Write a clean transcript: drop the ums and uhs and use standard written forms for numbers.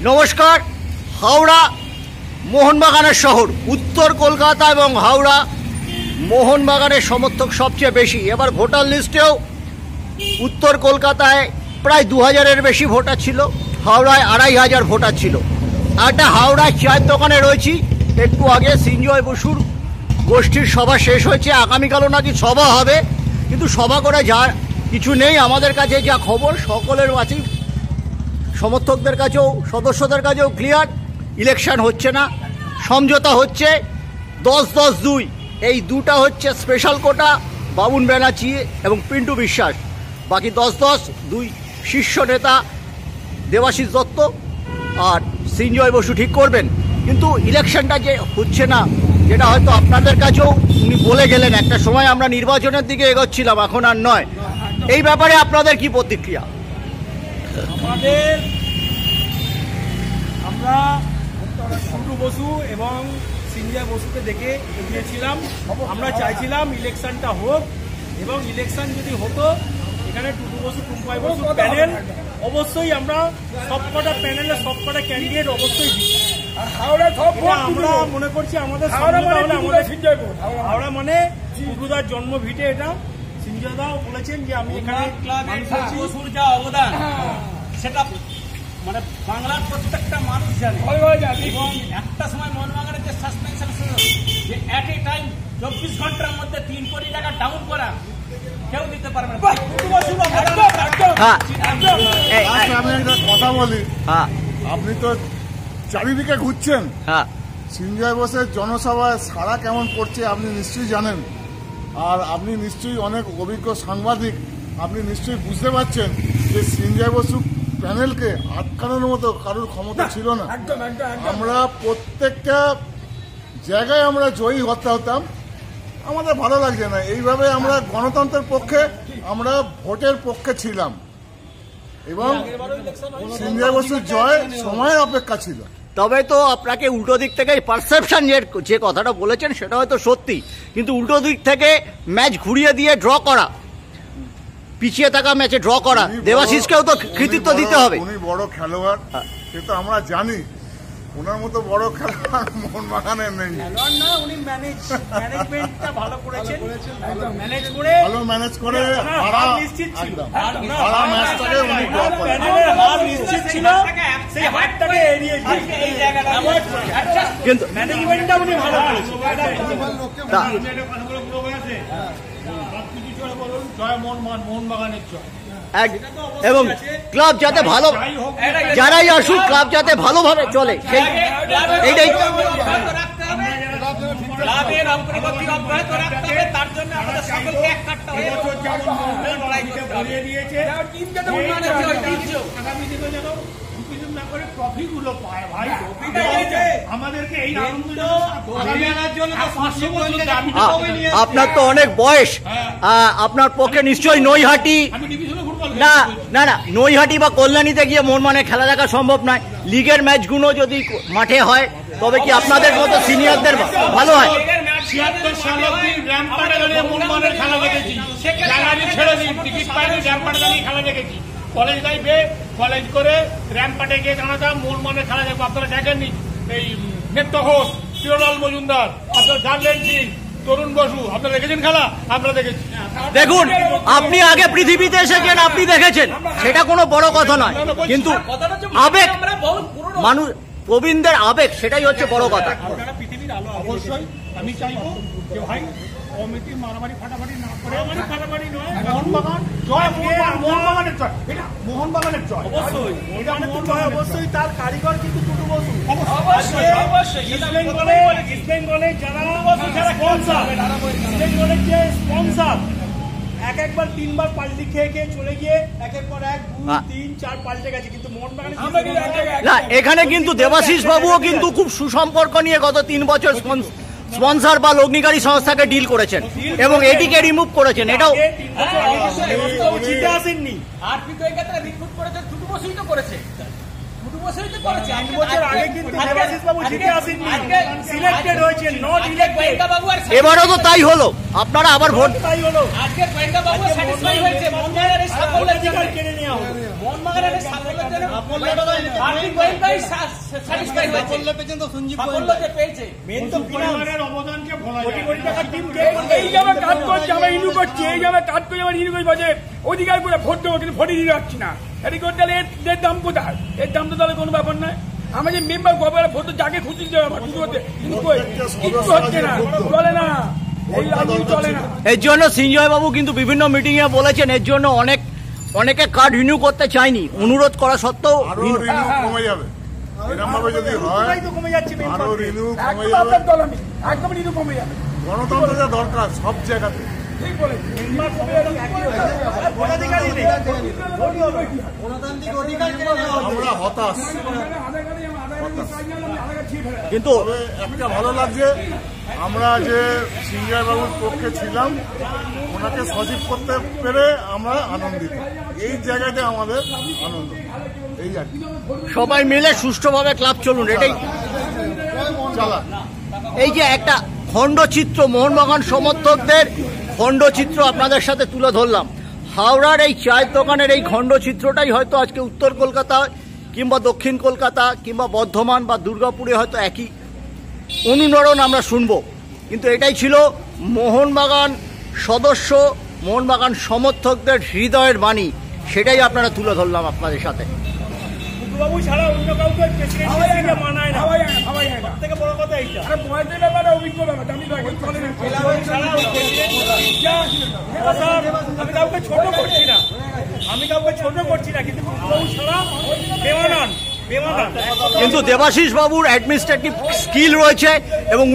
নমস্কার। হাওড়া মোহনবাগানের শহর, উত্তর কলকাতা এবং হাওড়া মোহনবাগানের সমর্থক সবচেয়ে বেশি। এবার ভোটার লিস্টেও উত্তর কলকাতায় প্রায় 2000-এর বেশি ভোটার ছিল, হাওড়ায় 2500 ভোটার ছিল। একটা হাওড়ায় চায়ের দোকানে রয়েছি। একটু আগে সিঞ্জয় বসুর গোষ্ঠীর সভা শেষ হয়েছে, আগামীকালও নাকি সভা হবে, কিন্তু সভা করে যা কিছু নেই। আমাদের কাছে যা খবর, সকলের কাছেই, সমর্থকদের কাছেও, সদস্যদের কাছেও ক্লিয়ার, ইলেকশন হচ্ছে না, সমঝোতা হচ্ছে। 10-10-2 এই দুটা হচ্ছে স্পেশাল কোটা, বাবুন ব্যানার্জি এবং পিন্টু বিশ্বাস। বাকি 10-10-2 শীর্ষ নেতা দেবাশিস দত্ত আর সিঞ্জয় বসু ঠিক করবেন। কিন্তু ইলেকশনটা যে হচ্ছে না, যেটা হয়তো আপনাদের কাছেও উনি বলে গেলেন, একটা সময় আমরা নির্বাচনের দিকে এগোচ্ছিলাম, এখন আর নয়। এই ব্যাপারে আপনাদের কি প্রতিক্রিয়া? আমরা পিন্টু বসু এবং সিঞ্জয় বসুকে দেখে এগিয়েছিলাম। আমরা চাইছিলাম ইলেকশনটা হোক, এবং ইলেকশন যদি হতো এখানে টুটু বসু, টুম্পাই বসু প্যানেল অবশ্যই, আমরা সবকটা প্যানেলে সবকটা ক্যান্ডিডেট অবশ্যই আমরা মনে করছি আমাদের হাওড়া মানে টুটুদার জন্ম ভিটে। এটা সিঞ্জয় দাও বলেছেন যে আমি এখানে বসুর যা অবদান সেটা মানে বাংলার প্রত্যেকটা মানুষ জানে। এবং একটা সময় মোহনবাগানের যে সাসপেনশন যে এট এ টাইম 24 ঘন্টার মধ্যে 3 কোটি টাকা ডাউন করা কেউ দিতে পারবে না। আমি একটা কথা বলি, আপনি তো চারিদিকে ঘুরছেন, সিঞ্জয় বোসের জনসভায় সারা কেমন পড়ছে আপনি নিশ্চয়ই জানেন। আর আপনি নিশ্চয়ই অনেক অভিজ্ঞ সাংবাদিক, আপনি নিশ্চয়ই বুঝতে পারছেন যে সিঞ্জয় বসু প্যানেলকে আটকানোর মতো কারোর ক্ষমতা ছিল না। আমরা প্রত্যেকটা জায়গায় আমরা জয়ী হতাম, আমাদের ভালো লাগছে না। এইভাবে আমরা গণতন্ত্রের পক্ষে, আমরা ভোটের পক্ষে ছিলাম, এবং সিঞ্জয় বসুর জয় সময়ের অপেক্ষা ছিল। তবে তো আপনাকে উল্টো দিক থেকে পারসেপশন যে কথাটা বলেছেন সেটা হয়তো সত্যি, কিন্তু উল্টো দিক থেকে ম্যাচ ঘুরিয়ে দিয়ে ড্র করা, পিছিয়ে থাকা ম্যাচে ড্র করা, দেবাশিসকেও তো কৃতিত্ব দিতে হবে। উনি বড় খেলোয়াড়, সে তো আমরা জানি। ওনার মতো বড় খেলোয়াড় মোহনবাগানে নেই। উনি ম্যানেজমেন্টটা ভালো করেছেন, ভালো ম্যানেজ করে নিশ্চিত ছিল, ম্যাচটাকে উনি ড্র করেন। নিশ্চিত ছিল, সেই হাতটাকে এড়িয়ে কিন্তু ম্যানেজমেন্টটা উনি ভালো করেছেন। এবং ক্লাব যাতে ভালো, যারাই আসুক ক্লাব যাতে ভালোভাবে চলে, সেই এইটাই। আপনার তো অনেক বয়স, আপনার পক্ষে নিশ্চয়ই নৈহাটি, না না না নৈহাটি বা কল্যাণীতে গিয়ে মোহনবাগানের খেলা দেখা সম্ভব নয়। লিগের ম্যাচগুলো যদি মাঠে হয় তবে কি আপনাদের মতো সিনিয়রদের ভালো হয়? 76 সালে র্যাম্পারে দাঁড়িয়ে মোহনবাগানের খেলা দেখেছি, গ্যালারি ছেড়ে দিই, টিকিট পাইনি, র্যাম্পারে দাঁড়িয়ে খেলা দেখেছি। কলেজ লাইফে কলেজ করে র্যাম্পাটে গিয়ে দাঁড়াতাম, মোহনবাগানের খেলা দেখবো। আপনারা দেখেননি এই নেত্য ঘোষ, প্রিয়লাল মজুমদার, আপনারা জানলেন সিং, তরুণ বসু, আপনারা দেখেছেন খেলা? আমরা দেখেছি। দেখুন, আপনি আগে পৃথিবীতে এসেছেন, আপনি দেখেছেন, সেটা কোনো বড় কথা নয়, কিন্তু আবেগ, মানুষ প্রবীণদের আবেগ, সেটাই হচ্ছে বড় কথা। পৃথিবীর আলো অবশ্যই আমি চাইবো যে ভাই কমিটি মারামারি ফাটাফাটি না করে, ফাটাফাটি নয়, মোহনবাগান জয়, মোহনবাগানের জয়, এটা মোহনবাগানের জয় অবশ্যই, এটা জয় অবশ্যই। তার কারিগর কিন্তু টুটু বসু, অবশ্যই অবশ্যই। ইস্ট বেঙ্গলে যারা স্পন্সর, ইস্ট বেঙ্গলের যে স্পন্সর একবার 3বার পাল্টি খেয়ে চলে গিয়ে একের পর 1, 2, 3, 4 পাল্টে গেছে, কিন্তু মোহনবাগানের না, এখানে কিন্তু দেবাশিস বাবুও কিন্তু খুব সুসম্পর্ক নিয়ে গত 3 বছর স্পন্সর বা লগ্নিকারী সংস্থাকে ডিল করেছেন এবং এটিকে রিমুভ করেছেন। এটাও জিতে আসেননি, আর কিন্তু এই ক্ষেত্রে রিক্রুট করেছে টুটু বসুই তো করেছে। এবারও তো তাই হলো। আপনারা আবার ভোট তাই হলো আজকে গোয়েন্দা বাবু স্যাটিসফাই হয়েছে মোহনবাগানের এই সাফল্যের জন্য কেড়ে নেওয়া হলো মোহনবাগানের এই সাফল্যের জন্য আর্থিক গোয়েন্দাই স্যাটিসফাই হয়েছে সাফল্য যে পেয়েছে মেন তো ফিনান্সের অবদানকে ভোলা যায় কোটি কোটি টাকার টিম এই যাবে কাজ করছে আমরা ইনু করছি এই যাবে কাজ করে আবার ইনু করছে অধিকার করে ভোট দেবো কিন্তু ভোটই দিতে পারছি না এটি করতে তাহলে এর দাম কোথায় এর দাম তো তাহলে কোনো ব্যাপার নয় আমাদের মেম্বার গভর্নর ভোট যাকে খুঁজে দিতে হবে কিছু হচ্ছে কিন্তু হচ্ছে না চলে না এই রাজনীতি চলে না। এর জন্য সঞ্জয় বাবু কিন্তু বিভিন্ন মিটিং এ বলেছেন এর জন্য অনেকে কার্ড রিনিউ করতে চায়নি, অনুরোধ করা সত্ত্বেও আরো রিনিউ কমে যাবে এরকম ভাবে যদি হয় তো কমে যাচ্ছে মেন আরো রিনিউ কমে একদম যাবে। আপনার দল আমি একদম ইনু কমে যাবে গণতন্ত্র যা দরকার সব জায়গাতে ঠিক বলেছি মেম্বার কমে যাচ্ছে ভোটাধিকারই নেই আমরা হতাশ। কিন্তু তবে একটা ভালো লাগছে আমরা যে সিঞ্জয় বাবুর পক্ষে ছিলাম ওনাকে সচিব করতে পেরে আমরা আনন্দিত, এই জায়গাতে আমাদের আনন্দ এই আর কি। সবাই মিলে সুষ্ঠুভাবে ক্লাব চলুন, এটাই চালা এই যে একটা খণ্ডচিত্র মোহনবাগান সমর্থকদের খণ্ডচিত্র আপনাদের সাথে তুলে ধরলাম। হাওড়ার এই চায়ের দোকানের এই খণ্ডচিত্রটাই হয়তো আজকে উত্তর কলকাতা কিংবা দক্ষিণ কলকাতা কিংবা বর্ধমান বা দুর্গাপুরে হয়তো একই অনুরণন আমরা শুনবো, কিন্তু এটাই ছিল মোহনবাগান সদস্য মোহনবাগান সমর্থকদের হৃদয়ের বাণী, সেটাই আপনারা তুলে ধরলাম আপনাদের সাথে। বাবু ছাড়া অন্য কাউকে প্রেসিডেন্ট মানায় না সবাই হয় না থেকে বড় কথা এইটা আরে বয়সের ব্যাপারে অভিজ্ঞ ব্যাপার আমি তো এখন চলে না ছাড়া ওই আমি কাউকে ছোট করছি না কিন্তু বাবু ছাড়া বেমানান কিন্তু দেবাশিস বাবুর অ্যাডমিনিস্ট্রেটিভ স্কিল রয়েছে এবং